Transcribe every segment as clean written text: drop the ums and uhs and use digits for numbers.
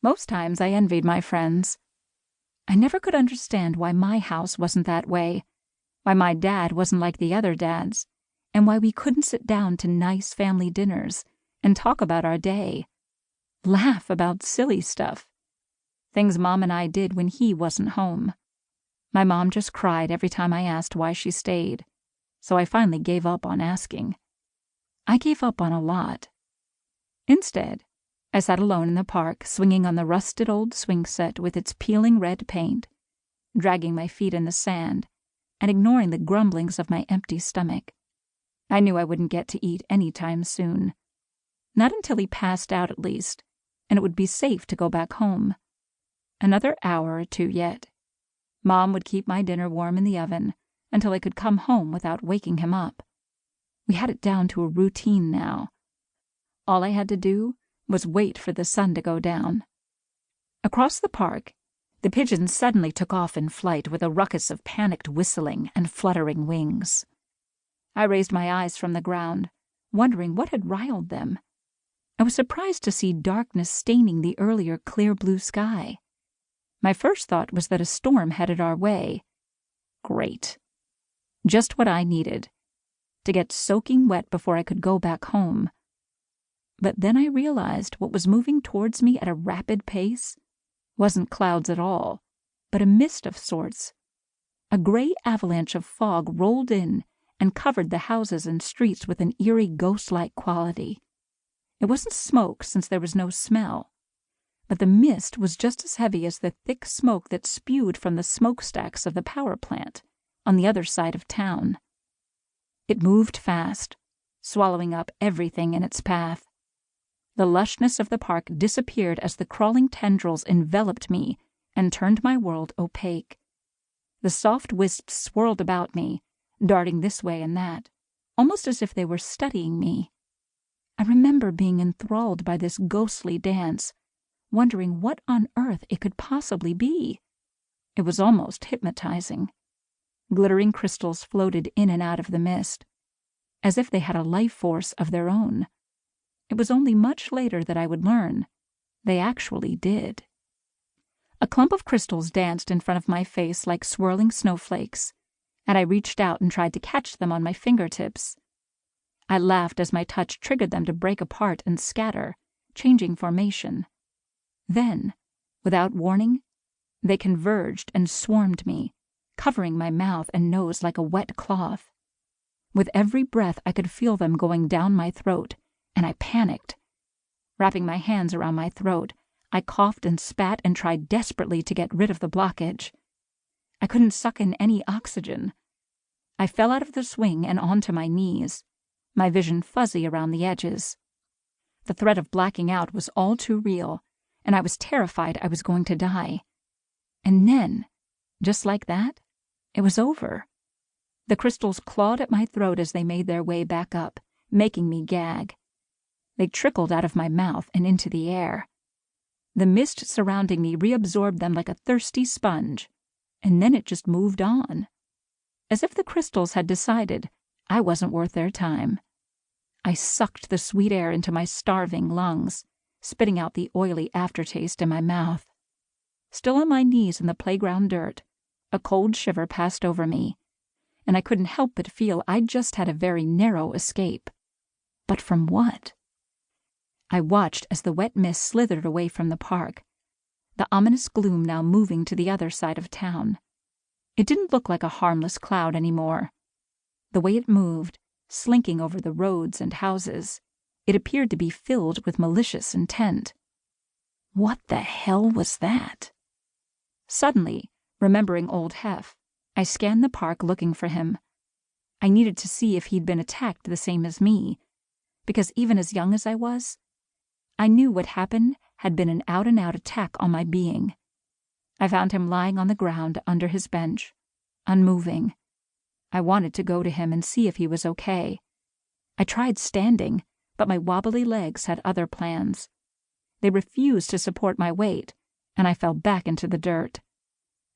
Most times I envied my friends. I never could understand why my house wasn't that way, why my dad wasn't like the other dads, and why we couldn't sit down to nice family dinners and talk about our day, laugh about silly stuff, things Mom and I did when he wasn't home. My mom just cried every time I asked why she stayed, so I finally gave up on asking. I gave up on a lot. Instead, I sat alone in the park, swinging on the rusted old swing set with its peeling red paint, dragging my feet in the sand, and ignoring the grumblings of my empty stomach. I knew I wouldn't get to eat any time soon. Not until he passed out, at least, and it would be safe to go back home. Another hour or two yet. Mom would keep my dinner warm in the oven until I could come home without waking him up. We had it down to a routine now. All I had to do was wait for the sun to go down. Across the park, the pigeons suddenly took off in flight with a ruckus of panicked whistling and fluttering wings. I raised my eyes from the ground, wondering what had riled them. I was surprised to see darkness staining the earlier clear blue sky. My first thought was that a storm headed our way. Great. Just what I needed. To get soaking wet before I could go back home. But then I realized what was moving towards me at a rapid pace wasn't clouds at all, but a mist of sorts. A gray avalanche of fog rolled in and covered the houses and streets with an eerie ghost-like quality. It wasn't smoke, since there was no smell, but the mist was just as heavy as the thick smoke that spewed from the smokestacks of the power plant on the other side of town. It moved fast, swallowing up everything in its path. The lushness of the park disappeared as the crawling tendrils enveloped me and turned my world opaque. The soft wisps swirled about me, darting this way and that, almost as if they were studying me. I remember being enthralled by this ghostly dance, wondering what on earth it could possibly be. It was almost hypnotizing. Glittering crystals floated in and out of the mist, as if they had a life force of their own. It was only much later that I would learn they actually did. A clump of crystals danced in front of my face like swirling snowflakes, and I reached out and tried to catch them on my fingertips. I laughed as my touch triggered them to break apart and scatter, changing formation. Then, without warning, they converged and swarmed me, covering my mouth and nose like a wet cloth. With every breath, I could feel them going down my throat, and I panicked. Wrapping my hands around my throat, I coughed and spat and tried desperately to get rid of the blockage. I couldn't suck in any oxygen. I fell out of the swing and onto my knees, my vision fuzzy around the edges. The threat of blacking out was all too real, and I was terrified I was going to die. And then, just like that, it was over. The crystals clawed at my throat as they made their way back up, making me gag. They trickled out of my mouth and into the air. The mist surrounding me reabsorbed them like a thirsty sponge, and then it just moved on. As if the crystals had decided I wasn't worth their time. I sucked the sweet air into my starving lungs, spitting out the oily aftertaste in my mouth. Still on my knees in the playground dirt, a cold shiver passed over me, and I couldn't help but feel I'd just had a very narrow escape. But from what? I watched as the wet mist slithered away from the park, the ominous gloom now moving to the other side of town. It didn't look like a harmless cloud anymore. The way it moved, slinking over the roads and houses, it appeared to be filled with malicious intent. What the hell was that? Suddenly, remembering old Hef, I scanned the park looking for him. I needed to see if he'd been attacked the same as me, because even as young as I was, I knew what happened had been an out-and-out attack on my being. I found him lying on the ground under his bench, unmoving. I wanted to go to him and see if he was okay. I tried standing, but my wobbly legs had other plans. They refused to support my weight, and I fell back into the dirt.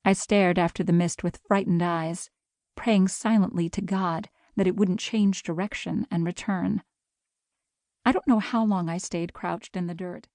I stared after the mist with frightened eyes, praying silently to God that it wouldn't change direction and return. I don't know how long I stayed crouched in the dirt,